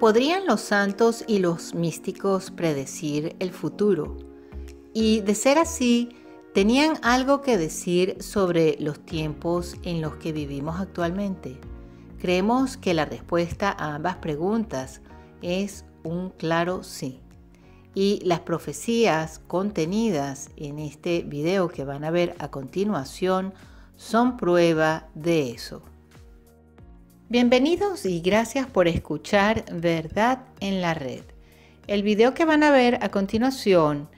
¿Podrían los santos y los místicos predecir el futuro? Y de ser así, ¿tenían algo que decir sobre los tiempos en los que vivimos actualmente? Creemos que la respuesta a ambas preguntas es un claro sí. Y las profecías contenidas en este video que van a ver a continuación son prueba de eso. Bienvenidos y gracias por escuchar Verdad en la Red. El video que van a ver a continuación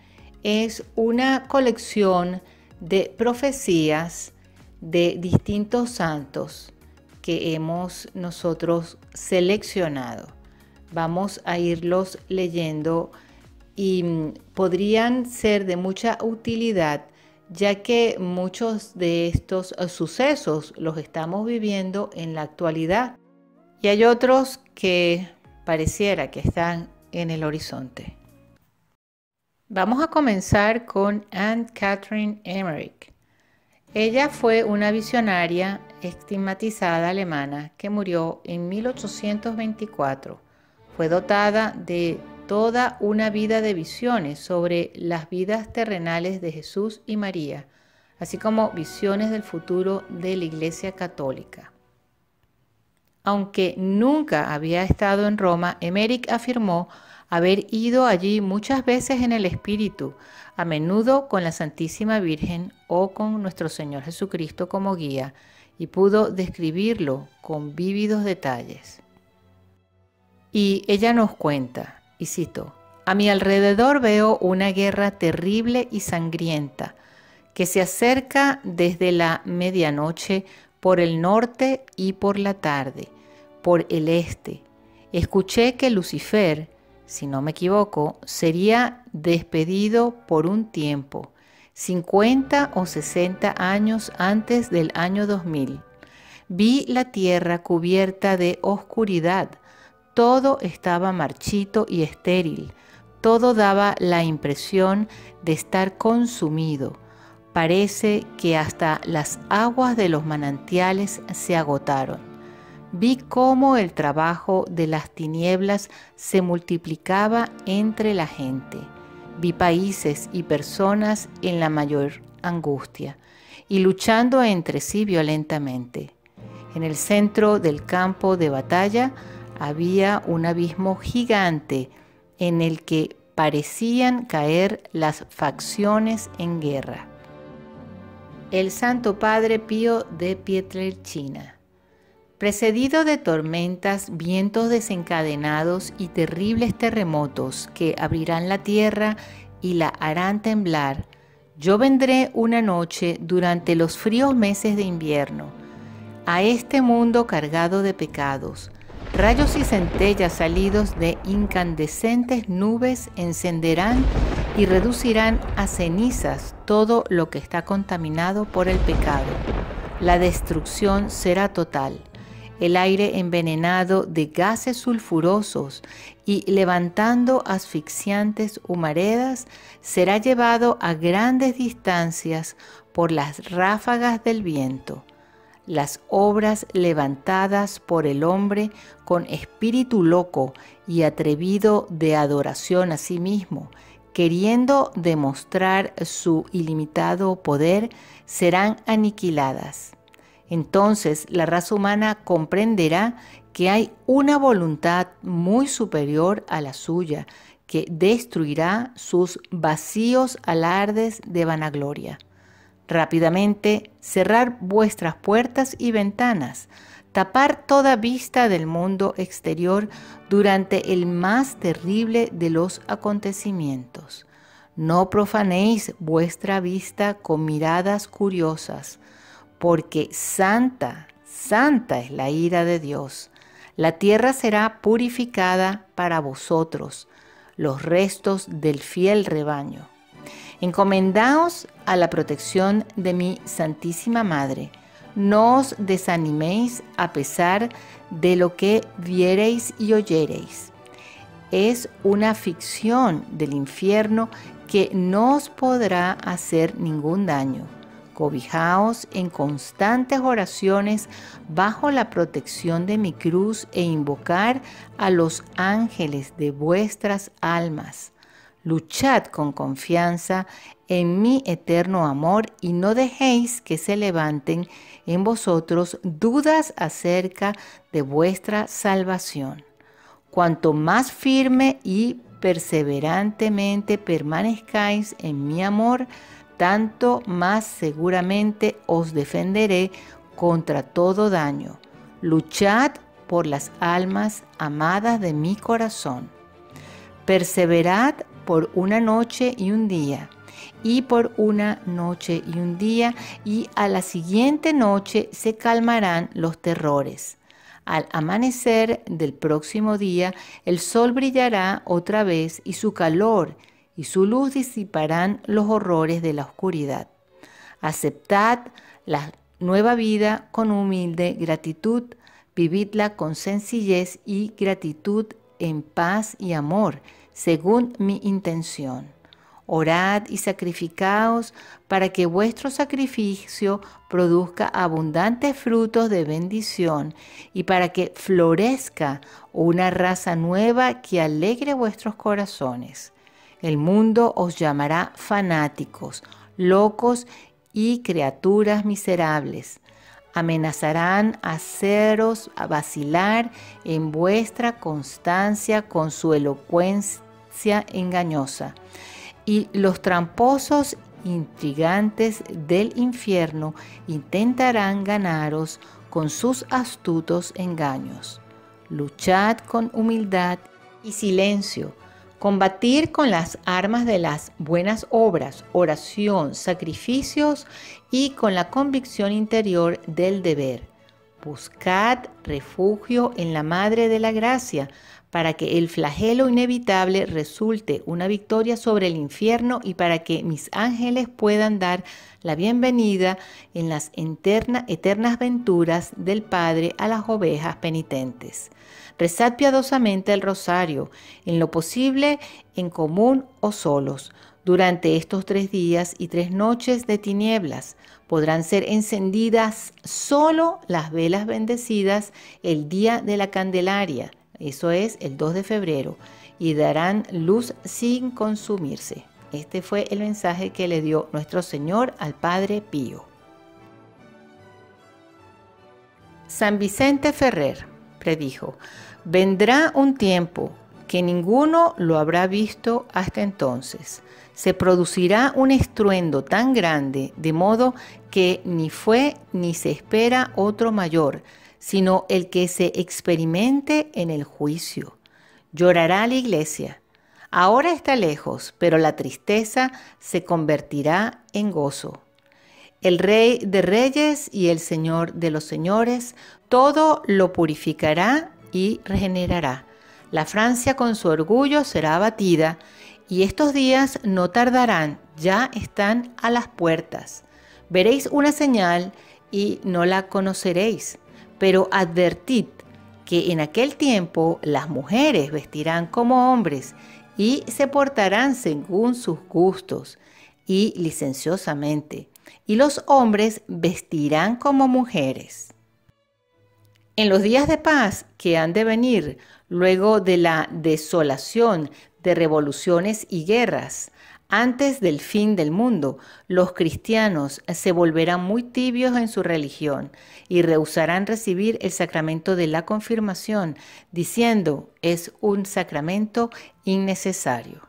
es una colección de profecías de distintos santos que hemos nosotros seleccionado. Vamos a irlos leyendo y podrían ser de mucha utilidad, ya que muchos de estos sucesos los estamos viviendo en la actualidad y hay otros que pareciera que están en el horizonte. Vamos a comenzar con Anne Catherine Emmerich. Ella fue una visionaria estigmatizada alemana que murió en 1824. Fue dotada de toda una vida de visiones sobre las vidas terrenales de Jesús y María, así como visiones del futuro de la Iglesia Católica. Aunque nunca había estado en Roma, Emmerich afirmó haber ido allí muchas veces en el Espíritu, a menudo con la Santísima Virgen o con nuestro Señor Jesucristo como guía, y pudo describirlo con vívidos detalles. Y ella nos cuenta, y cito: "A mi alrededor veo una guerra terrible y sangrienta que se acerca desde la medianoche por el norte y por la tarde, por el este. Escuché que Lucifer, si no me equivoco, sería despedido por un tiempo, 50 o 60 años antes del año 2000. Vi la tierra cubierta de oscuridad. Todo estaba marchito y estéril. Todo daba la impresión de estar consumido. Parece que hasta las aguas de los manantiales se agotaron. Vi cómo el trabajo de las tinieblas se multiplicaba entre la gente. Vi países y personas en la mayor angustia y luchando entre sí violentamente. En el centro del campo de batalla había un abismo gigante en el que parecían caer las facciones en guerra". El Santo Padre Pío de Pietrelcina. Precedido de tormentas, vientos desencadenados y terribles terremotos que abrirán la tierra y la harán temblar, yo vendré una noche durante los fríos meses de invierno a este mundo cargado de pecados. Rayos y centellas salidos de incandescentes nubes encenderán y reducirán a cenizas todo lo que está contaminado por el pecado. La destrucción será total. El aire envenenado de gases sulfurosos y levantando asfixiantes humaredas será llevado a grandes distancias por las ráfagas del viento. Las obras levantadas por el hombre con espíritu loco y atrevido de adoración a sí mismo, queriendo demostrar su ilimitado poder, serán aniquiladas. Entonces la raza humana comprenderá que hay una voluntad muy superior a la suya, que destruirá sus vacíos alardes de vanagloria. Rápidamente cerrar vuestras puertas y ventanas, tapar toda vista del mundo exterior durante el más terrible de los acontecimientos. No profanéis vuestra vista con miradas curiosas, porque santa, santa es la ira de Dios. La tierra será purificada para vosotros, los restos del fiel rebaño. Encomendaos a la protección de mi Santísima Madre. No os desaniméis a pesar de lo que viereis y oyereis. Es una ficción del infierno que no os podrá hacer ningún daño. Cobijaos en constantes oraciones bajo la protección de mi cruz e invocar a los ángeles de vuestras almas. Luchad con confianza en mi eterno amor y no dejéis que se levanten en vosotros dudas acerca de vuestra salvación. Cuanto más firme y perseverantemente permanezcáis en mi amor, tanto más seguramente os defenderé contra todo daño. Luchad por las almas amadas de mi corazón. Perseverad por una noche y un día, y por una noche y un día, y a la siguiente noche se calmarán los terrores. Al amanecer del próximo día, el sol brillará otra vez y su calor y su luz disiparán los horrores de la oscuridad. Aceptad la nueva vida con humilde gratitud, vividla con sencillez y gratitud en paz y amor, según mi intención. Orad y sacrificaos para que vuestro sacrificio produzca abundantes frutos de bendición y para que florezca una raza nueva que alegre vuestros corazones. El mundo os llamará fanáticos, locos y criaturas miserables. Amenazarán a haceros vacilar en vuestra constancia con su elocuencia engañosa. Y los tramposos intrigantes del infierno intentarán ganaros con sus astutos engaños. Luchad con humildad y silencio. Combatir con las armas de las buenas obras, oración, sacrificios y con la convicción interior del deber. Buscad refugio en la Madre de la Gracia para que el flagelo inevitable resulte una victoria sobre el infierno y para que mis ángeles puedan dar la bienvenida en las eternas venturas del Padre a las ovejas penitentes. Rezad piadosamente el rosario, en lo posible en común o solos. Durante estos 3 días y 3 noches de tinieblas podrán ser encendidas solo las velas bendecidas el día de la Candelaria, eso es el 2 de febrero, y darán luz sin consumirse. Este fue el mensaje que le dio nuestro Señor al Padre Pío. San Vicente Ferrer predijo: vendrá un tiempo que ninguno lo habrá visto hasta entonces. Se producirá un estruendo tan grande, de modo que ni fue ni se espera otro mayor, sino el que se experimente en el juicio. Llorará la iglesia. Ahora está lejos, pero la tristeza se convertirá en gozo. El Rey de Reyes y el Señor de los Señores, todo lo purificará y regenerará. La Francia con su orgullo será abatida, y estos días no tardarán, ya están a las puertas. Veréis una señal y no la conoceréis, pero advertid que en aquel tiempo las mujeres vestirán como hombres y se portarán según sus gustos y licenciosamente, y los hombres vestirán como mujeres. En los días de paz que han de venir, luego de la desolación de revoluciones y guerras, antes del fin del mundo, los cristianos se volverán muy tibios en su religión y rehusarán recibir el sacramento de la confirmación, diciendo: es un sacramento innecesario.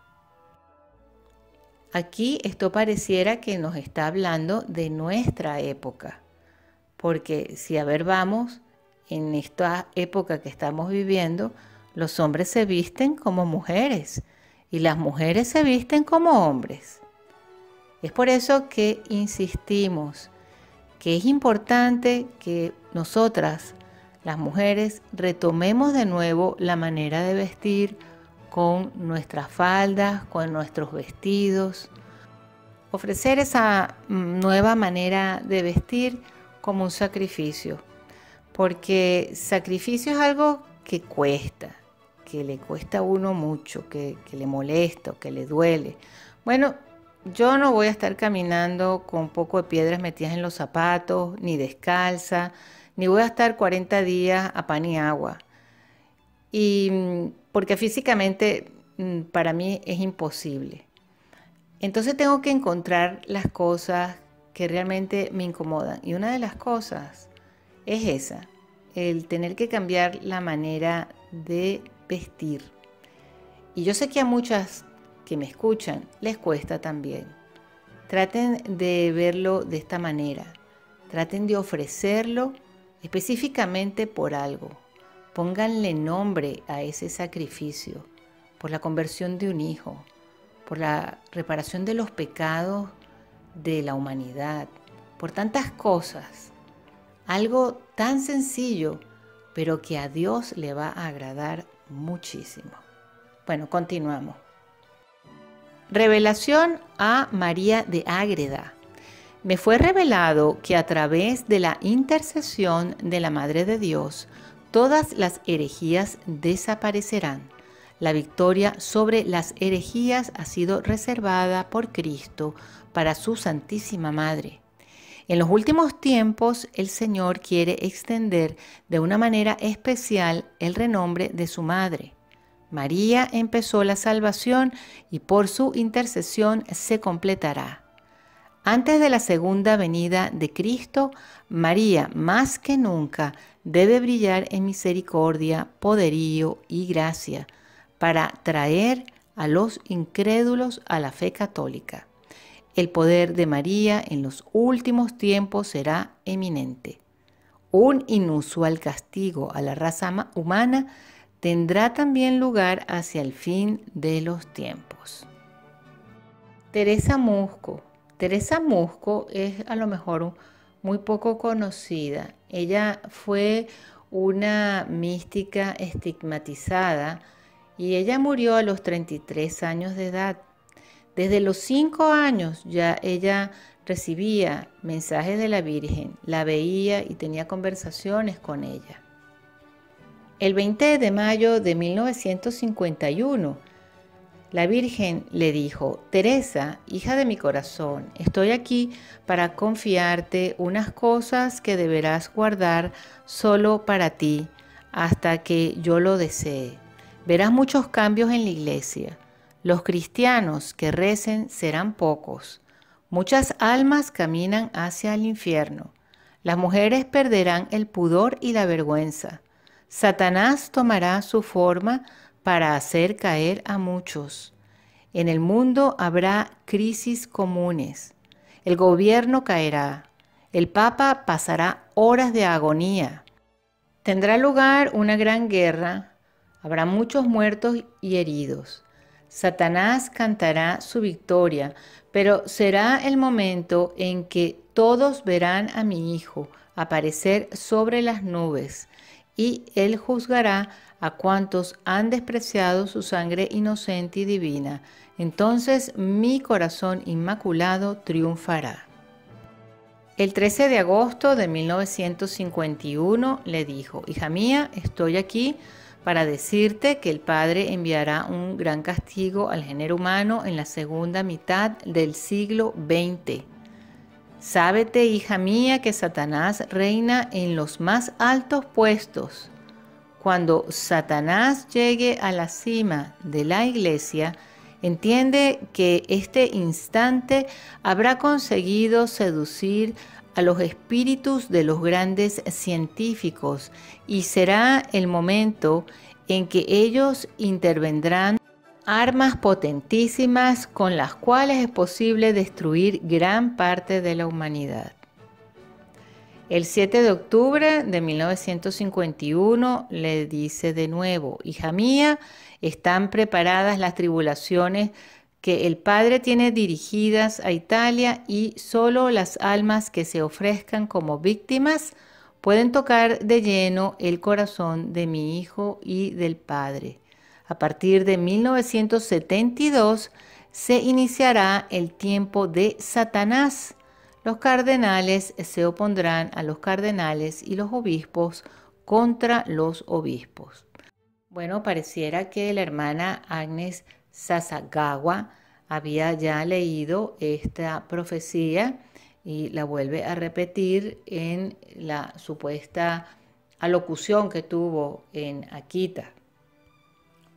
Aquí esto pareciera que nos está hablando de nuestra época, porque si a ver vamos, en esta época que estamos viviendo, los hombres se visten como mujeres y las mujeres se visten como hombres. Es por eso que insistimos que es importante que nosotras, las mujeres, retomemos de nuevo la manera de vestir con nuestras faldas, con nuestros vestidos. Ofrecer esa nueva manera de vestir como un sacrificio, porque sacrificio es algo que cuesta, que le cuesta a uno mucho, que le molesta, que le duele. Bueno, yo no voy a estar caminando con un poco de piedras metidas en los zapatos, ni descalza, ni voy a estar 40 días a pan y agua. Y porque físicamente para mí es imposible. Entonces tengo que encontrar las cosas que realmente me incomodan. Y una de las cosas es esa, el tener que cambiar la manera de vestir. Y yo sé que a muchas que me escuchan les cuesta también. Traten de verlo de esta manera. Traten de ofrecerlo específicamente por algo. Pónganle nombre a ese sacrificio, por la conversión de un hijo, por la reparación de los pecados de la humanidad, por tantas cosas. Algo tan sencillo, pero que a Dios le va a agradar muchísimo. Bueno, continuamos. Revelación a María de Ágreda. Me fue revelado que a través de la intercesión de la Madre de Dios, todas las herejías desaparecerán. La victoria sobre las herejías ha sido reservada por Cristo para su Santísima Madre. En los últimos tiempos, el Señor quiere extender de una manera especial el renombre de su Madre. María empezó la salvación y por su intercesión se completará. Antes de la segunda venida de Cristo, María más que nunca debe brillar en misericordia, poderío y gracia para traer a los incrédulos a la fe católica. El poder de María en los últimos tiempos será eminente. Un inusual castigo a la raza humana tendrá también lugar hacia el fin de los tiempos. Teresa Musco. Teresa Musco es a lo mejor muy poco conocida. Ella fue una mística estigmatizada y ella murió a los 33 años de edad. Desde los 5 años ya ella recibía mensajes de la Virgen, la veía y tenía conversaciones con ella. El 20 de mayo de 1951, la Virgen le dijo: Teresa, hija de mi corazón, estoy aquí para confiarte unas cosas que deberás guardar solo para ti hasta que yo lo desee. Verás muchos cambios en la iglesia. Los cristianos que recen serán pocos. Muchas almas caminan hacia el infierno. Las mujeres perderán el pudor y la vergüenza. Satanás tomará su forma para hacer caer a muchos. En el mundo habrá crisis comunes. El gobierno caerá. El Papa pasará horas de agonía. Tendrá lugar una gran guerra. Habrá muchos muertos y heridos. Satanás cantará su victoria, pero será el momento en que todos verán a mi Hijo aparecer sobre las nubes, y Él juzgará a cuantos han despreciado su sangre inocente y divina. Entonces mi corazón inmaculado triunfará. El 13 de agosto de 1951 le dijo: Hija mía, estoy aquí para decirte que el Padre enviará un gran castigo al género humano en la segunda mitad del siglo XX. Sábete, hija mía, que Satanás reina en los más altos puestos. Cuando Satanás llegue a la cima de la iglesia, entiende que este instante habrá conseguido seducir a los espíritus de los grandes científicos y será el momento en que ellos intervendrán armas potentísimas con las cuales es posible destruir gran parte de la humanidad. El 7 de octubre de 1951 le dice de nuevo: Hija mía, están preparadas las tribulaciones que el Padre tiene dirigidas a Italia y solo las almas que se ofrezcan como víctimas pueden tocar de lleno el corazón de mi Hijo y del Padre. A partir de 1972 se iniciará el tiempo de Satanás. Los cardenales se opondrán a los cardenales y los obispos contra los obispos. Bueno, pareciera que la hermana Agnes Sasagawa había ya leído esta profecía y la vuelve a repetir en la supuesta alocución que tuvo en Akita.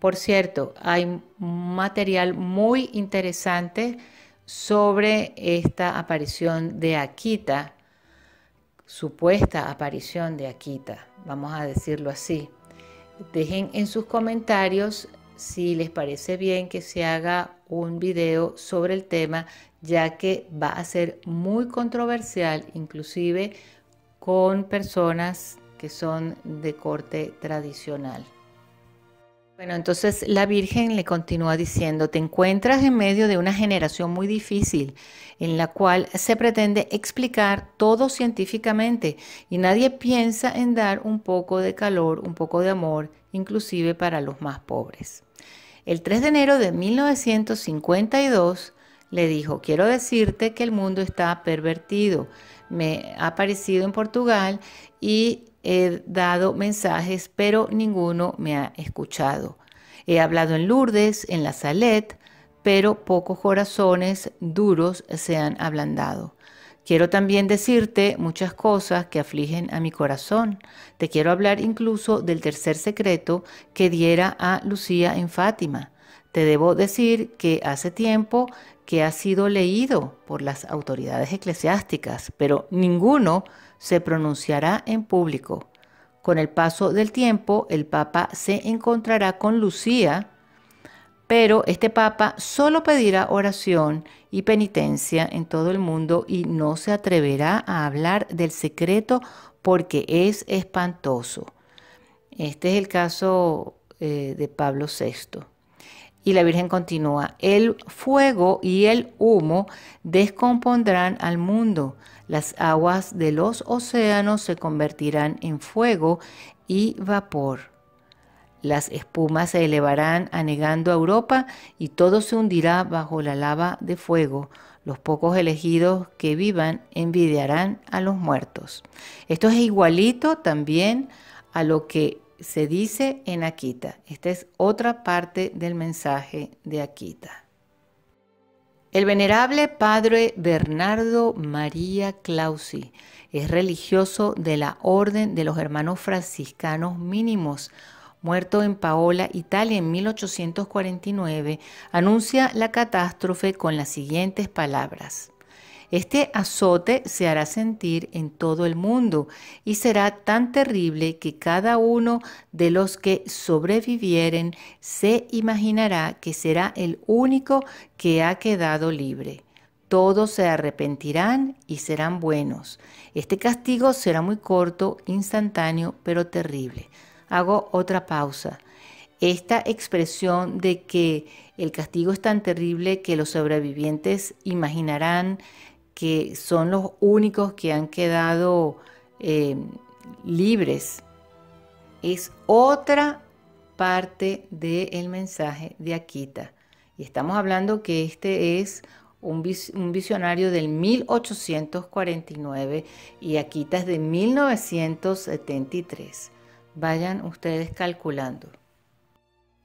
Por cierto, hay material muy interesante sobre esta aparición de Akita, supuesta aparición de Akita, vamos a decirlo así. Dejen en sus comentarios si les parece bien que se haga un video sobre el tema, ya que va a ser muy controversial, inclusive con personas que son de corte tradicional. Bueno, entonces la Virgen le continúa diciendo: te encuentras en medio de una generación muy difícil en la cual se pretende explicar todo científicamente y nadie piensa en dar un poco de calor, un poco de amor, inclusive para los más pobres. El 3 de enero de 1952 le dijo: quiero decirte que el mundo está pervertido. Me ha aparecido en Portugal y he dado mensajes, pero ninguno me ha escuchado. He hablado en Lourdes, en La Salette, pero pocos corazones duros se han ablandado. Quiero también decirte muchas cosas que afligen a mi corazón. Te quiero hablar incluso del tercer secreto que diera a Lucía en Fátima. Te debo decir que hace tiempo que ha sido leído por las autoridades eclesiásticas, pero ninguno se pronunciará en público. Con el paso del tiempo, el Papa se encontrará con Lucía, pero este Papa solo pedirá oración y penitencia en todo el mundo y no se atreverá a hablar del secreto porque es espantoso. Este es el caso de Pablo VI. Y la Virgen continúa: el fuego y el humo descompondrán al mundo. Las aguas de los océanos se convertirán en fuego y vapor. Las espumas se elevarán anegando a Europa y todo se hundirá bajo la lava de fuego. Los pocos elegidos que vivan envidiarán a los muertos. Esto es igualito también a lo que se dice en Akita. Esta es otra parte del mensaje de Akita. El venerable padre Bernardo María Clausi es religioso de la Orden de los Hermanos Franciscanos Mínimos. Muerto en Paola, Italia en 1849, anuncia la catástrofe con las siguientes palabras: este azote se hará sentir en todo el mundo y será tan terrible que cada uno de los que sobrevivieren se imaginará que será el único que ha quedado libre. Todos se arrepentirán y serán buenos. Este castigo será muy corto, instantáneo, pero terrible. Hago otra pausa. Esta expresión de que el castigo es tan terrible que los sobrevivientes imaginarán que son los únicos que han quedado libres, es otra parte del mensaje de Akita. Y estamos hablando que este es un visionario del 1849 y Akita es de 1973. Vayan ustedes calculando.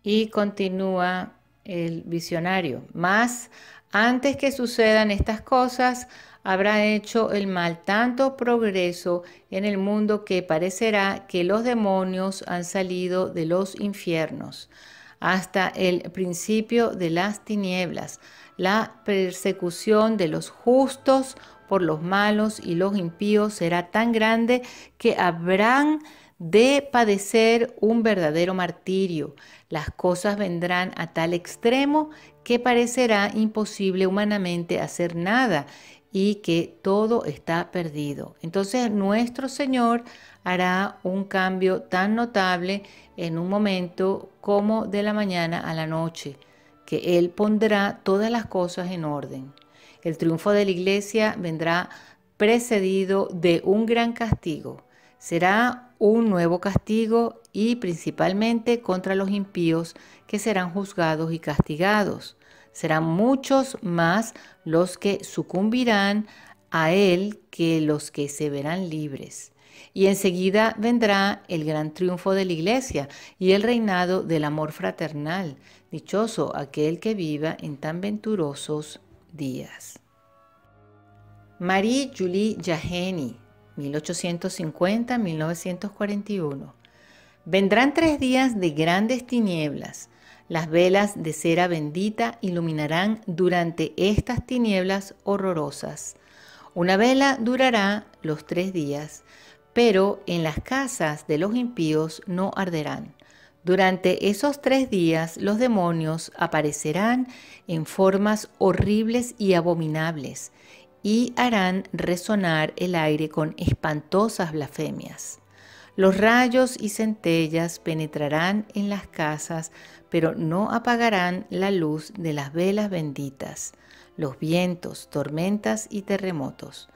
Y continúa el visionario: más antes que sucedan estas cosas, habrá hecho el mal tanto progreso en el mundo que parecerá que los demonios han salido de los infiernos. Hasta el principio de las tinieblas, la persecución de los justos por los malos y los impíos será tan grande que habrán de padecer un verdadero martirio. Las cosas vendrán a tal extremo que parecerá imposible humanamente hacer nada y que todo está perdido. Entonces nuestro Señor hará un cambio tan notable en un momento como de la mañana a la noche, que Él pondrá todas las cosas en orden. El triunfo de la Iglesia vendrá precedido de un gran castigo. Será un nuevo castigo y principalmente contra los impíos que serán juzgados y castigados. Serán muchos más los que sucumbirán a él que los que se verán libres. Y enseguida vendrá el gran triunfo de la Iglesia y el reinado del amor fraternal. Dichoso aquel que viva en tan venturosos días. Marie-Julie Jahenny, 1850-1941. Vendrán 3 días de grandes tinieblas. Las velas de cera bendita iluminarán durante estas tinieblas horrorosas. Una vela durará los 3 días, pero en las casas de los impíos no arderán. Durante esos 3 días los demonios aparecerán en formas horribles y abominables y harán resonar el aire con espantosas blasfemias. Los rayos y centellas penetrarán en las casas, pero no apagarán la luz de las velas benditas. Los vientos, tormentas y terremotos.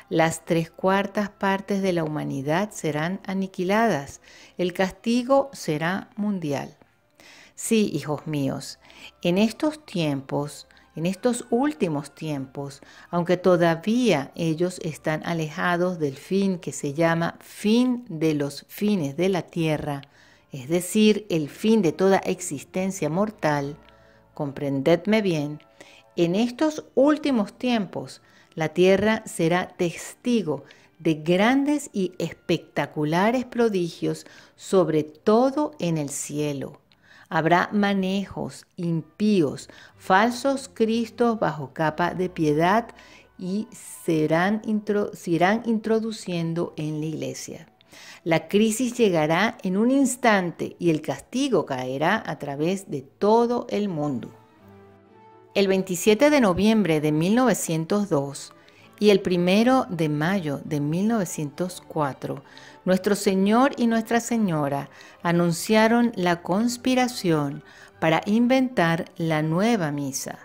Las 3/4 partes de la humanidad serán aniquiladas. El castigo será mundial. Sí, hijos míos, en estos tiempos, en estos últimos tiempos, aunque todavía ellos están alejados del fin que se llama fin de los fines de la tierra, es decir, el fin de toda existencia mortal, comprendedme bien, en estos últimos tiempos la tierra será testigo de grandes y espectaculares prodigios, sobre todo en el cielo. Habrá manejos impíos, falsos cristos bajo capa de piedad y se irán introduciendo en la iglesia. La crisis llegará en un instante y el castigo caerá a través de todo el mundo. El 27 de noviembre de 1902 y el 1 de mayo de 1904, nuestro Señor y Nuestra Señora anunciaron la conspiración para inventar la nueva misa.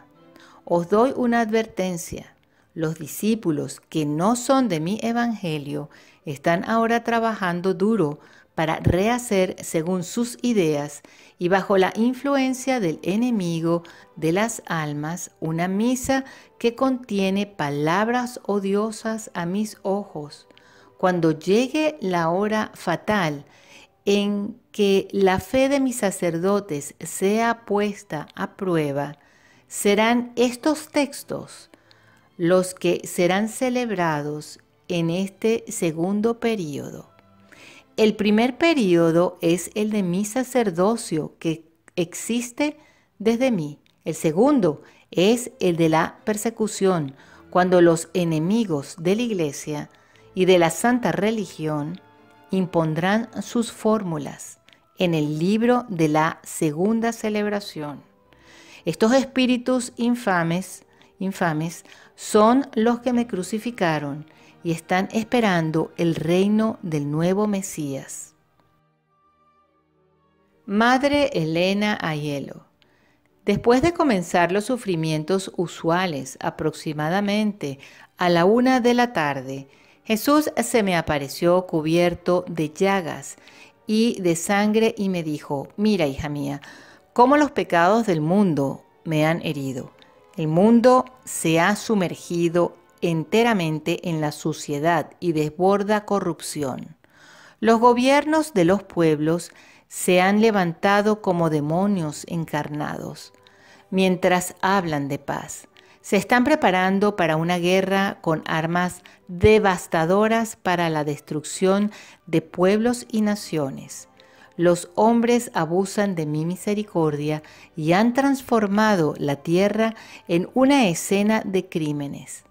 Os doy una advertencia. Los discípulos que no son de mi evangelio están ahora trabajando duro para rehacer según sus ideas y bajo la influencia del enemigo de las almas una misa que contiene palabras odiosas a mis ojos. Cuando llegue la hora fatal en que la fe de mis sacerdotes sea puesta a prueba, serán estos textos los que serán celebrados en este segundo período. El primer período es el de mi sacerdocio que existe desde mí. El segundo es el de la persecución, cuando los enemigos de la Iglesia y de la santa religión impondrán sus fórmulas en el libro de la segunda celebración. Estos espíritus infames son los que me crucificaron y están esperando el reino del nuevo Mesías. Madre Elena Aiello. Después de comenzar los sufrimientos usuales, aproximadamente a la 1 de la tarde, Jesús se me apareció cubierto de llagas y de sangre y me dijo: mira, hija mía, cómo los pecados del mundo me han herido. El mundo se ha sumergido enteramente en la suciedad y desborda corrupción. Los gobiernos de los pueblos se han levantado como demonios encarnados, mientras hablan de paz. Se están preparando para una guerra con armas devastadoras para la destrucción de pueblos y naciones. Los hombres abusan de mi misericordia y han transformado la tierra en una escena de crímenes.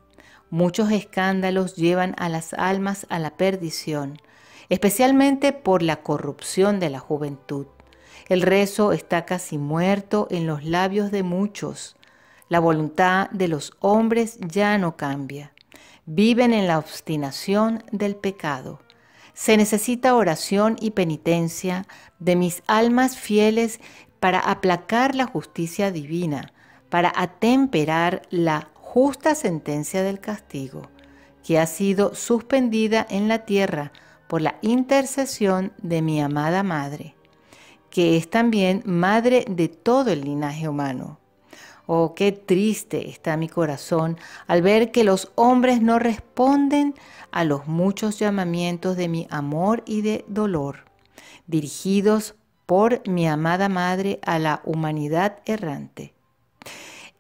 Muchos escándalos llevan a las almas a la perdición, especialmente por la corrupción de la juventud. El rezo está casi muerto en los labios de muchos. La voluntad de los hombres ya no cambia. Viven en la obstinación del pecado. Se necesita oración y penitencia de mis almas fieles para aplacar la justicia divina, para atemperar la justa sentencia del castigo, que ha sido suspendida en la tierra por la intercesión de mi amada Madre, que es también Madre de todo el linaje humano. Oh, qué triste está mi corazón al ver que los hombres no responden a los muchos llamamientos de mi amor y de dolor, dirigidos por mi amada Madre a la humanidad errante.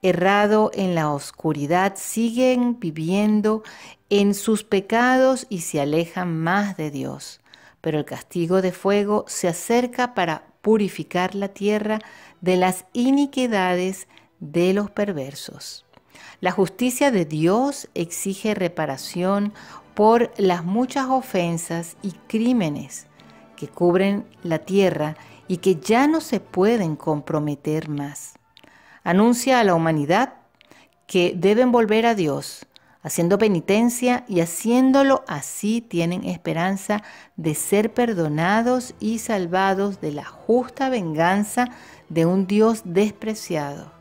Errado en la oscuridad, siguen viviendo en sus pecados y se alejan más de Dios. Pero el castigo de fuego se acerca para purificar la tierra de las iniquidades de los perversos. La justicia de Dios exige reparación por las muchas ofensas y crímenes que cubren la tierra y que ya no se pueden comprometer más. Anuncia a la humanidad que deben volver a Dios, haciendo penitencia, y haciéndolo así tienen esperanza de ser perdonados y salvados de la justa venganza de un Dios despreciado.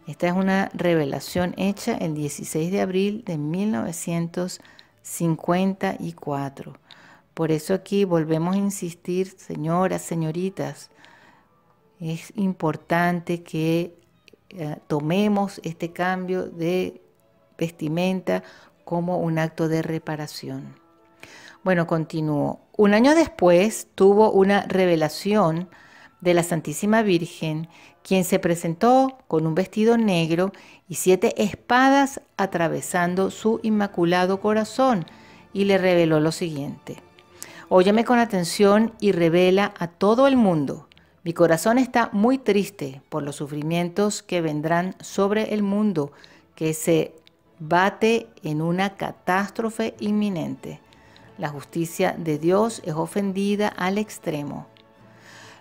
Esta es una revelación hecha el 16 de abril de 1954. Por eso aquí volvemos a insistir, señoras, señoritas, es importante que tomemos este cambio de vestimenta como un acto de reparación. Bueno, continúo. Un año después tuvo una revelación de la Santísima Virgen, quien se presentó con un vestido negro y 7 espadas atravesando su inmaculado corazón, y le reveló lo siguiente: óyeme con atención y revela a todo el mundo. Mi corazón está muy triste por los sufrimientos que vendrán sobre el mundo, que se bate en una catástrofe inminente. La justicia de Dios es ofendida al extremo.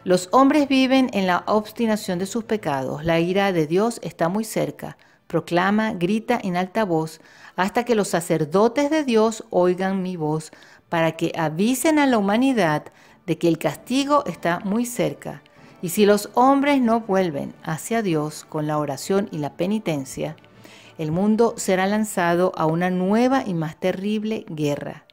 Los hombres viven en la obstinación de sus pecados. La ira de Dios está muy cerca. Proclama, grita en alta voz, hasta que los sacerdotes de Dios oigan mi voz, para que avisen a la humanidad de que el castigo está muy cerca. Y si los hombres no vuelven hacia Dios con la oración y la penitencia, el mundo será lanzado a una nueva y más terrible guerra.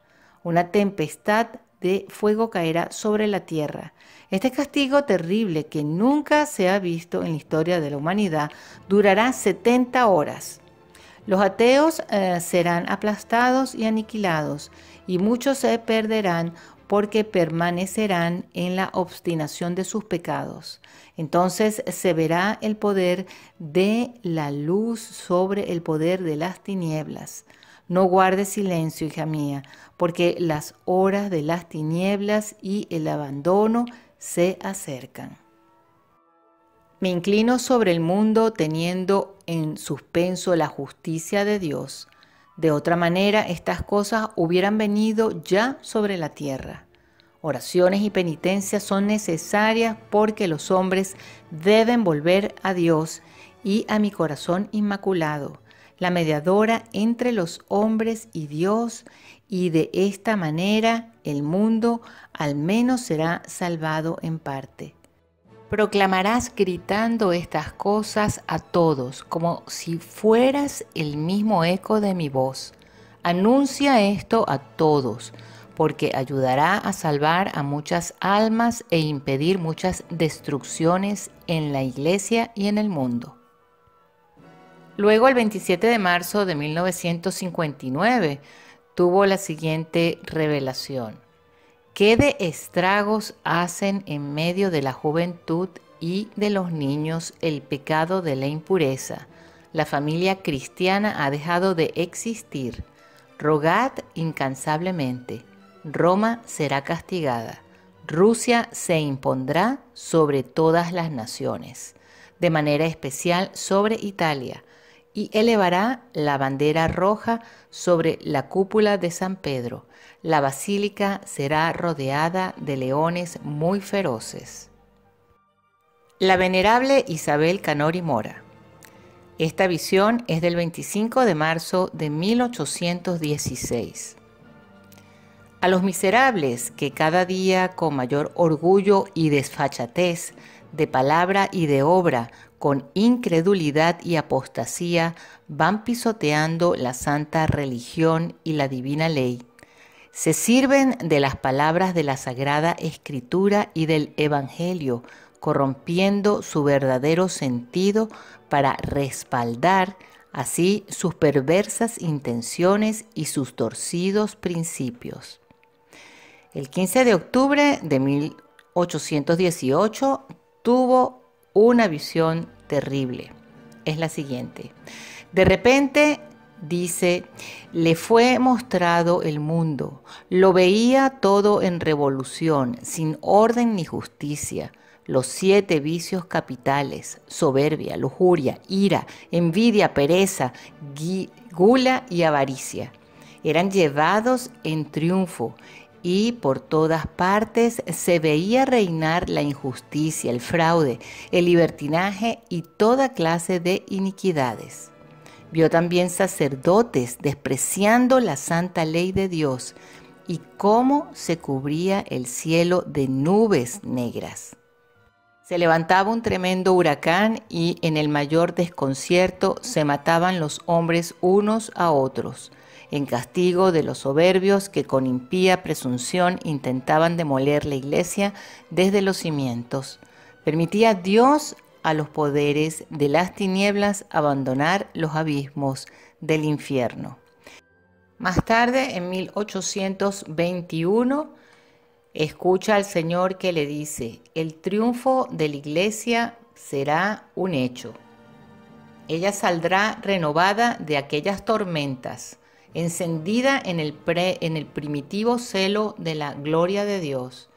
Una tempestad de fuego caerá sobre la tierra. Este castigo terrible, que nunca se ha visto en la historia de la humanidad, durará 70 horas. Los ateos serán aplastados y aniquilados, y muchos se perderán porque permanecerán en la obstinación de sus pecados. Entonces se verá el poder de la luz sobre el poder de las tinieblas. No guardes silencio, hija mía, porque las horas de las tinieblas y el abandono se acercan. Me inclino sobre el mundo teniendo en suspenso la justicia de Dios. De otra manera, estas cosas hubieran venido ya sobre la tierra. Oraciones y penitencias son necesarias porque los hombres deben volver a Dios y a mi corazón inmaculado, la mediadora entre los hombres y Dios, y de esta manera el mundo al menos será salvado en parte. Proclamarás gritando estas cosas a todos, como si fueras el mismo eco de mi voz. Anuncia esto a todos, porque ayudará a salvar a muchas almas e impedir muchas destrucciones en la Iglesia y en el mundo. Luego, el 27 de marzo de 1959, tuvo la siguiente revelación: ¿qué de estragos hacen en medio de la juventud y de los niños el pecado de la impureza? La familia cristiana ha dejado de existir. Rogad incansablemente. Roma será castigada. Rusia se impondrá sobre todas las naciones, de manera especial sobre Italia, y elevará la bandera roja sobre la cúpula de San Pedro. La basílica será rodeada de leones muy feroces. La venerable Isabel Canori Mora. Esta visión es del 25 de marzo de 1816. A los miserables que cada día con mayor orgullo y desfachatez de palabra y de obra, con incredulidad y apostasía, van pisoteando la santa religión y la divina ley, se sirven de las palabras de la Sagrada Escritura y del Evangelio corrompiendo su verdadero sentido para respaldar así sus perversas intenciones y sus torcidos principios. El 15 de octubre de 1818 tuvo una visión terrible. Es la siguiente. De repente, dice, le fue mostrado el mundo. Lo veía todo en revolución, sin orden ni justicia. Los 7 vicios capitales: soberbia, lujuria, ira, envidia, pereza, gula y avaricia, eran llevados en triunfo, y por todas partes se veía reinar la injusticia, el fraude, el libertinaje y toda clase de iniquidades. Vio también sacerdotes despreciando la santa ley de Dios y cómo se cubría el cielo de nubes negras. Se levantaba un tremendo huracán y en el mayor desconcierto se mataban los hombres unos a otros, en castigo de los soberbios que con impía presunción intentaban demoler la iglesia desde los cimientos. Permitía Dios a los poderes de las tinieblas abandonar los abismos del infierno. Más tarde, en 1821, escucha al Señor que le dice: el triunfo de la iglesia será un hecho. Ella saldrá renovada de aquellas tormentas, encendida en el primitivo celo de la gloria de Dios,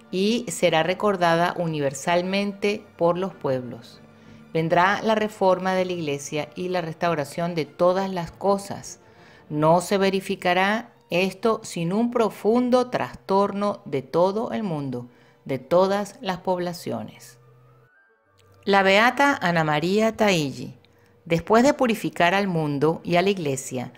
y será recordada universalmente por los pueblos. Vendrá la reforma de la iglesia y la restauración de todas las cosas. No se verificará esto sin un profundo trastorno de todo el mundo, de todas las poblaciones. La beata Ana María Tailli: después de purificar al mundo y a la iglesia,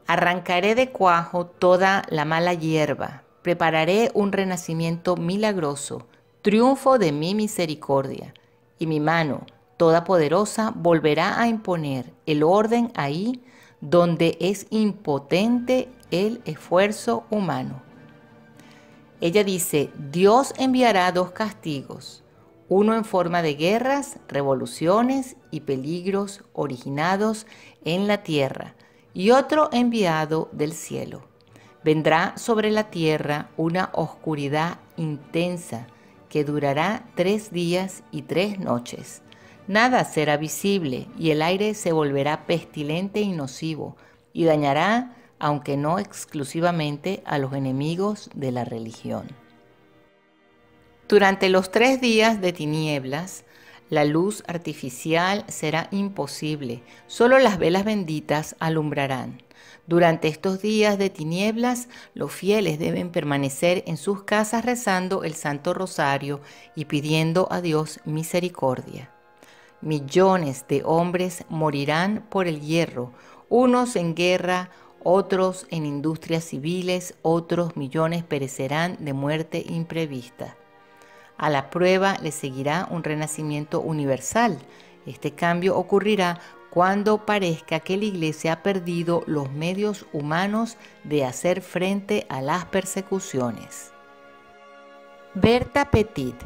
arrancaré de cuajo toda la mala hierba, prepararé un renacimiento milagroso, triunfo de mi misericordia, y mi mano todopoderosa volverá a imponer el orden ahí donde es impotente el esfuerzo humano. Ella dice: Dios enviará 2 castigos, uno en forma de guerras, revoluciones y peligros originados en la tierra, y otro enviado del cielo. Vendrá sobre la tierra una oscuridad intensa que durará 3 días y 3 noches. Nada será visible y el aire se volverá pestilente y nocivo y dañará, aunque no exclusivamente, a los enemigos de la religión. Durante los 3 días de tinieblas, la luz artificial será imposible, solo las velas benditas alumbrarán. Durante estos días de tinieblas, los fieles deben permanecer en sus casas rezando el Santo Rosario y pidiendo a Dios misericordia. Millones de hombres morirán por el hierro, unos en guerra, otros en industrias civiles, otros millones perecerán de muerte imprevista. A la prueba le seguirá un renacimiento universal. Este cambio ocurrirá cuando parezca que la Iglesia ha perdido los medios humanos de hacer frente a las persecuciones. Berta Petit.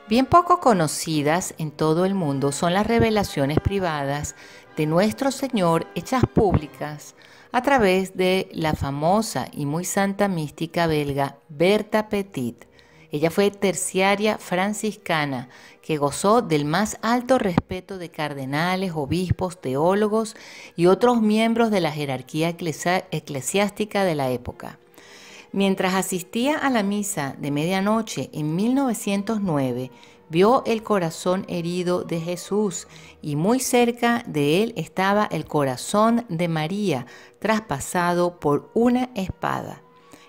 Bien poco conocidas en todo el mundo son las revelaciones privadas de nuestro Señor hechas públicas a través de la famosa y muy santa mística belga Berta Petit. Ella fue terciaria franciscana que gozó del más alto respeto de cardenales, obispos, teólogos y otros miembros de la jerarquía eclesiástica de la época. Mientras asistía a la misa de medianoche en 1909, vio el corazón herido de Jesús y muy cerca de él estaba el corazón de María, traspasado por una espada.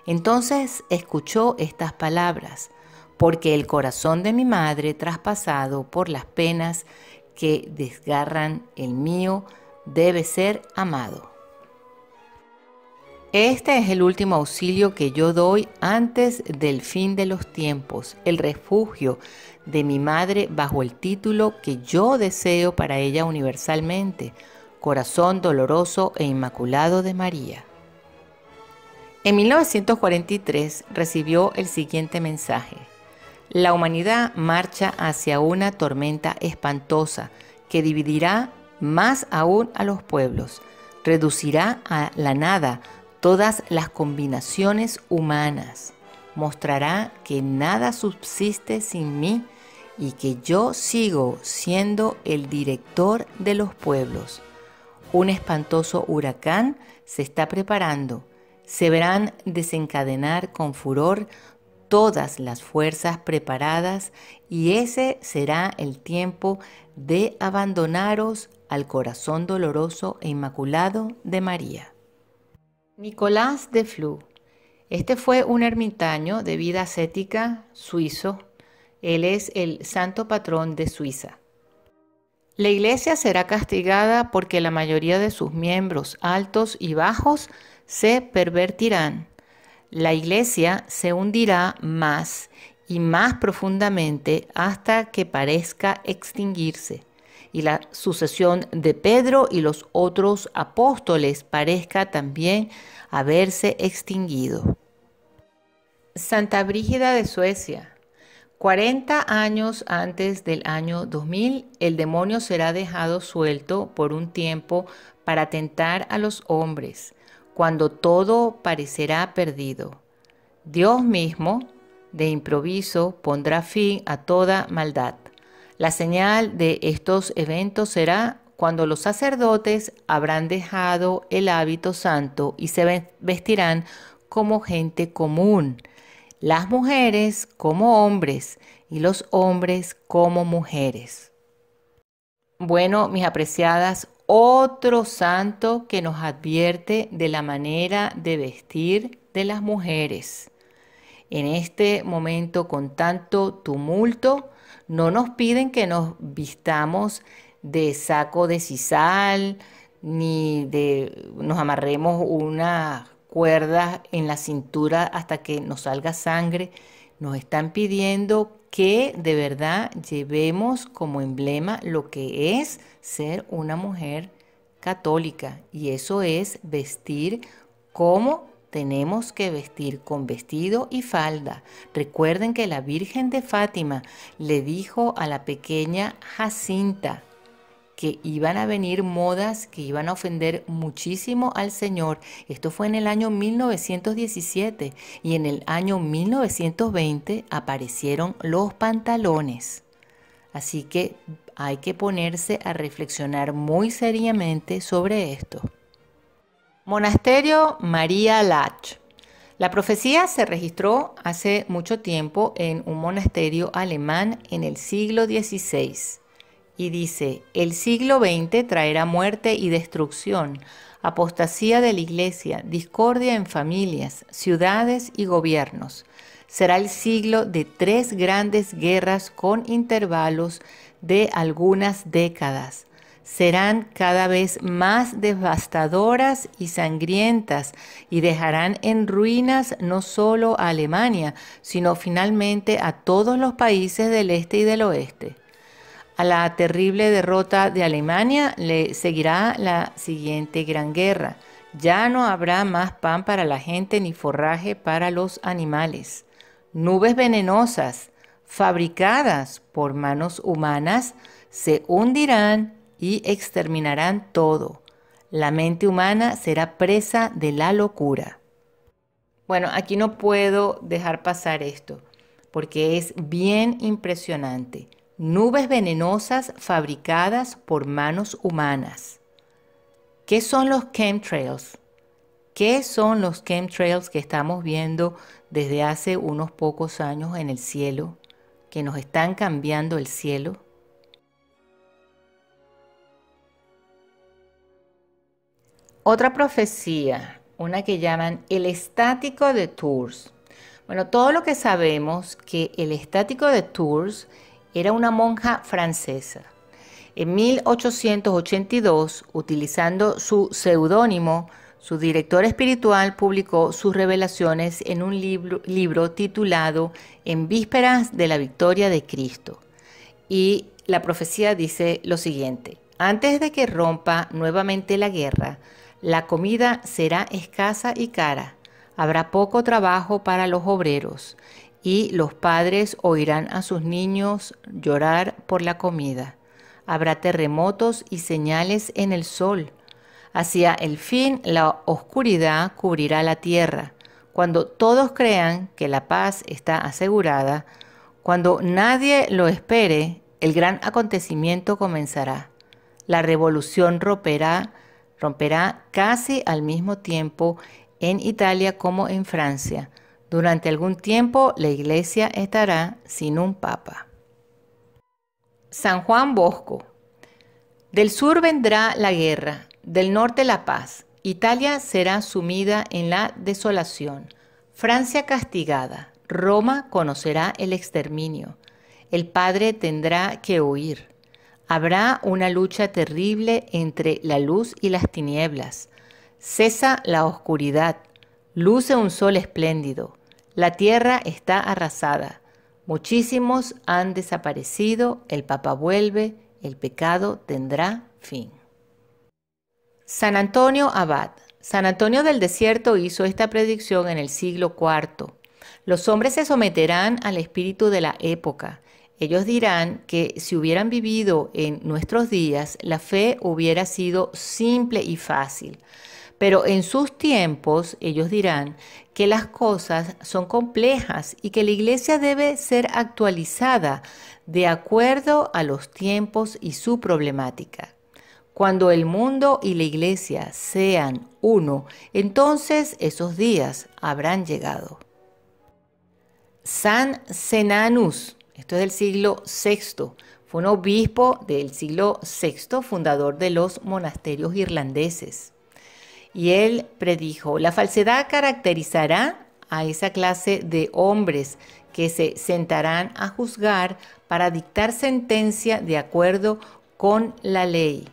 Entonces escuchó estas palabras: porque el corazón de mi madre, traspasado por las penas que desgarran el mío, debe ser amado. Este es el último auxilio que yo doy antes del fin de los tiempos, el refugio de mi madre bajo el título que yo deseo para ella universalmente: Corazón doloroso e inmaculado de María. En 1943 recibió el siguiente mensaje: La humanidad marcha hacia una tormenta espantosa que dividirá más aún a los pueblos, reducirá a la nada todas las combinaciones humanas, mostrará que nada subsiste sin mí y que yo sigo siendo el director de los pueblos. Un espantoso huracán se está preparando. Se verán desencadenar con furor todas las fuerzas preparadas y ese será el tiempo de abandonaros al corazón doloroso e inmaculado de María. Nicolás de Flue. Este fue un ermitaño de vida ascética suizo. Él es el santo patrón de Suiza. La Iglesia será castigada porque la mayoría de sus miembros, altos y bajos, se pervertirán. La Iglesia se hundirá más y más profundamente hasta que parezca extinguirse, y la sucesión de Pedro y los otros apóstoles parezca también haberse extinguido. Santa Brígida de Suecia. 40 años antes del año 2000, el demonio será dejado suelto por un tiempo para tentar a los hombres, cuando todo parecerá perdido. Dios mismo, de improviso, pondrá fin a toda maldad. La señal de estos eventos será cuando los sacerdotes habrán dejado el hábito santo y se vestirán como gente común, las mujeres como hombres y los hombres como mujeres. Bueno, mis apreciadas, otro santo que nos advierte de la manera de vestir de las mujeres. En este momento con tanto tumulto, no nos piden que nos vistamos de saco de sisal, ni nos amarremos una cuerda en la cintura hasta que nos salga sangre. Nos están pidiendo que de verdad llevemos como emblema lo que es ser una mujer católica, y eso es vestir como tenemos que vestir, con vestido y falda. Recuerden que la Virgen de Fátima le dijo a la pequeña Jacinta que iban a venir modas que iban a ofender muchísimo al Señor. Esto fue en el año 1917 y en el año 1920 aparecieron los pantalones. Así que hay que ponerse a reflexionar muy seriamente sobre esto. Monasterio María Lach. La profecía se registró hace mucho tiempo en un monasterio alemán en el siglo XVI y dice: el siglo XX traerá muerte y destrucción, apostasía de la Iglesia, discordia en familias, ciudades y gobiernos. Será el siglo de 3 grandes guerras con intervalos de algunas décadas. Serán cada vez más devastadoras y sangrientas y dejarán en ruinas no solo a Alemania, sino finalmente a todos los países del este y del oeste. A la terrible derrota de Alemania le seguirá la siguiente gran guerra. Ya no habrá más pan para la gente ni forraje para los animales. Nubes venenosas, fabricadas por manos humanas, se hundirán y exterminarán todo. La mente humana será presa de la locura. Bueno, aquí no puedo dejar pasar esto, porque es bien impresionante. Nubes venenosas fabricadas por manos humanas. ¿Qué son los chemtrails? ¿Qué son los chemtrails que estamos viendo desde hace unos pocos años en el cielo, que nos están cambiando el cielo? Otra profecía, una que llaman el estático de Tours. Bueno, todo lo que sabemos que el estático de Tours era una monja francesa. En 1882, utilizando su seudónimo, su director espiritual publicó sus revelaciones en un libro titulado En vísperas de la victoria de Cristo. Y la profecía dice lo siguiente: antes de que rompa nuevamente la guerra, la comida será escasa y cara, habrá poco trabajo para los obreros, y los padres oirán a sus niños llorar por la comida. Habrá terremotos y señales en el sol. Hacia el fin, la oscuridad cubrirá la tierra. Cuando todos crean que la paz está asegurada, cuando nadie lo espere, el gran acontecimiento comenzará. La revolución romperá casi al mismo tiempo en Italia como en Francia. Durante algún tiempo la Iglesia estará sin un papa. San Juan Bosco. Del sur vendrá la guerra, del norte la paz. Italia será sumida en la desolación, Francia castigada, Roma conocerá el exterminio. El Padre tendrá que huir. Habrá una lucha terrible entre la luz y las tinieblas. Cesa la oscuridad, luce un sol espléndido. La tierra está arrasada. Muchísimos han desaparecido, el Papa vuelve, el pecado tendrá fin. San Antonio Abad. San Antonio del Desierto hizo esta predicción en el siglo IV. Los hombres se someterán al espíritu de la época. Ellos dirán que si hubieran vivido en nuestros días, la fe hubiera sido simple y fácil. Pero en sus tiempos, ellos dirán que las cosas son complejas y que la iglesia debe ser actualizada de acuerdo a los tiempos y su problemática. Cuando el mundo y la iglesia sean uno, entonces esos días habrán llegado. San Zenanus, esto es del siglo VI, fue un obispo del siglo VI, fundador de los monasterios irlandeses. Y él predijo: la falsedad caracterizará a esa clase de hombres que se sentarán a juzgar para dictar sentencia de acuerdo con la ley.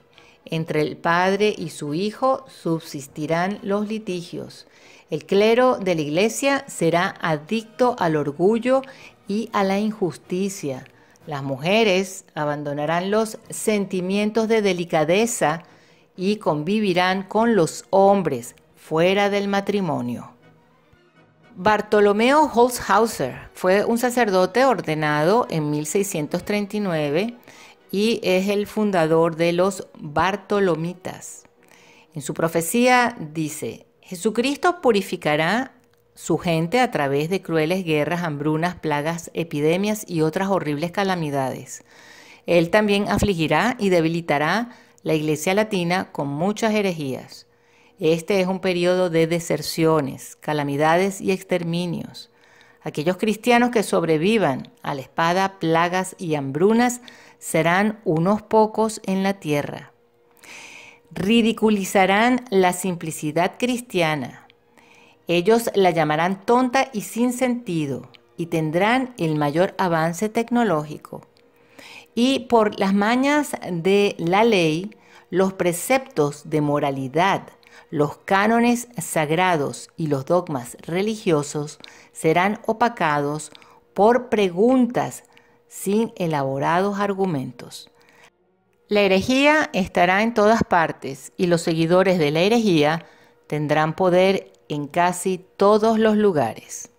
Entre el padre y su hijo subsistirán los litigios. El clero de la iglesia será adicto al orgullo y a la injusticia. Las mujeres abandonarán los sentimientos de delicadeza y convivirán con los hombres fuera del matrimonio. Bartolomeo Holzhauser fue un sacerdote ordenado en 1639 y es el fundador de los Bartolomitas. En su profecía dice: Jesucristo purificará su gente a través de crueles guerras, hambrunas, plagas, epidemias y otras horribles calamidades. Él también afligirá y debilitará la Iglesia latina con muchas herejías. Este es un periodo de deserciones, calamidades y exterminios. Aquellos cristianos que sobrevivan a la espada, plagas y hambrunas serán unos pocos en la tierra. Ridiculizarán la simplicidad cristiana. Ellos la llamarán tonta y sin sentido y tendrán el mayor avance tecnológico. Y por las mañas de la ley, los preceptos de moralidad, los cánones sagrados y los dogmas religiosos serán opacados por preguntas sin elaborados argumentos. La herejía estará en todas partes y los seguidores de la herejía tendrán poder en casi todos los lugares.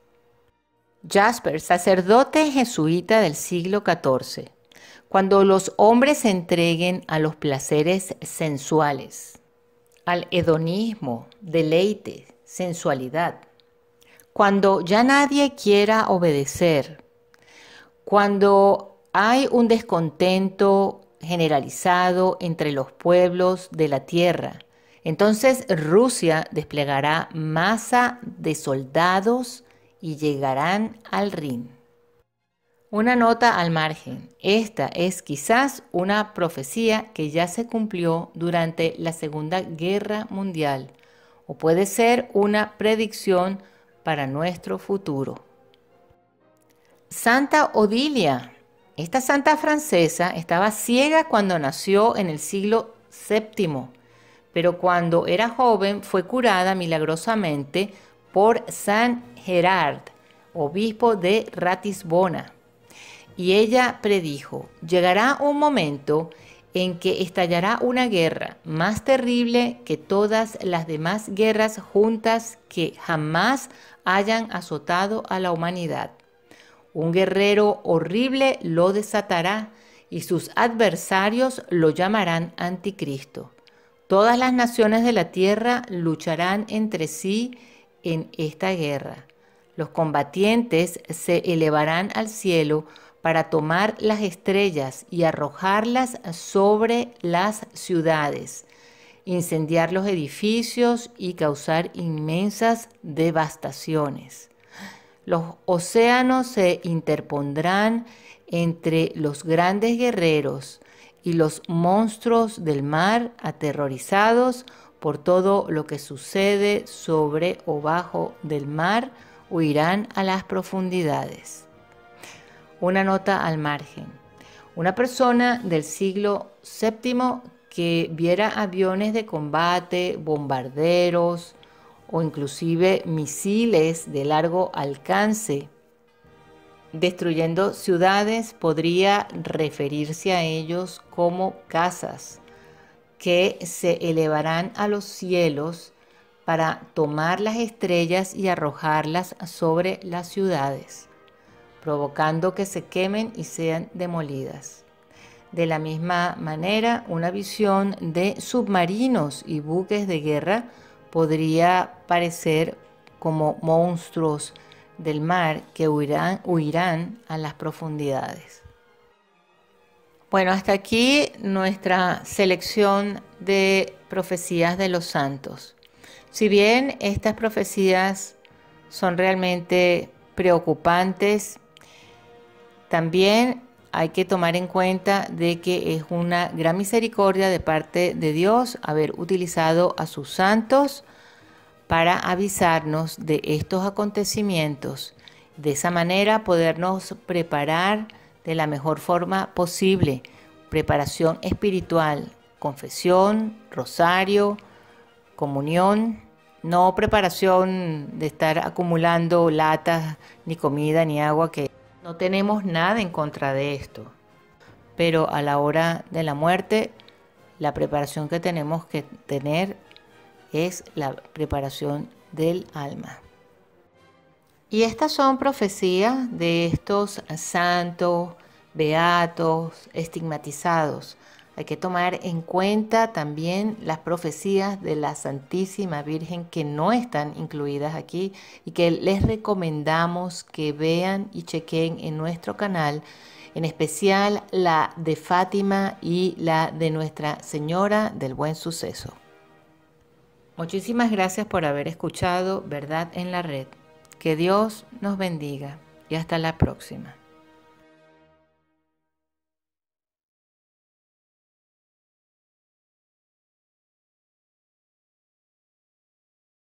Jasper, sacerdote jesuita del siglo XIV. Cuando los hombres se entreguen a los placeres sensuales, al hedonismo, deleite, sensualidad, cuando ya nadie quiera obedecer, cuando hay un descontento generalizado entre los pueblos de la tierra, entonces Rusia desplegará masa de soldados y llegarán al Rin. Una nota al margen. Esta es quizás una profecía que ya se cumplió durante la Segunda Guerra Mundial, o puede ser una predicción para nuestro futuro. Santa Odilia. Esta santa francesa estaba ciega cuando nació en el siglo VII, pero cuando era joven fue curada milagrosamente por San Gerard, obispo de Ratisbona. Y ella predijo: llegará un momento en que estallará una guerra más terrible que todas las demás guerras juntas que jamás hayan azotado a la humanidad. Un guerrero horrible lo desatará y sus adversarios lo llamarán anticristo. Todas las naciones de la tierra lucharán entre sí en esta guerra. Los combatientes se elevarán al cielo para tomar las estrellas y arrojarlas sobre las ciudades, incendiar los edificios y causar inmensas devastaciones. Los océanos se interpondrán entre los grandes guerreros y los monstruos del mar, aterrorizados por todo lo que sucede sobre o bajo del mar, huirán a las profundidades. Una nota al margen. Una persona del siglo VII que viera aviones de combate, bombarderos o inclusive misiles de largo alcance destruyendo ciudades, podría referirse a ellos como casas que se elevarán a los cielos para tomar las estrellas y arrojarlas sobre las ciudades, provocando que se quemen y sean demolidas. De la misma manera, una visión de submarinos y buques de guerra podría parecer como monstruos del mar que huirán a las profundidades. Bueno, hasta aquí nuestra selección de profecías de los santos. Si bien estas profecías son realmente preocupantes, también hay que tomar en cuenta de que es una gran misericordia de parte de Dios haber utilizado a sus santos para avisarnos de estos acontecimientos. De esa manera podernos preparar de la mejor forma posible. Preparación espiritual, confesión, rosario, comunión. No preparación de estar acumulando latas, ni comida, ni agua, que no tenemos nada en contra de esto. Pero a la hora de la muerte, la preparación que tenemos que tener es la preparación del alma. Y estas son profecías de estos santos, beatos, estigmatizados. Hay que tomar en cuenta también las profecías de la Santísima Virgen que no están incluidas aquí y que les recomendamos que vean y chequen en nuestro canal, en especial la de Fátima y la de Nuestra Señora del Buen Suceso. Muchísimas gracias por haber escuchado Verdad en la Red. Que Dios nos bendiga y hasta la próxima.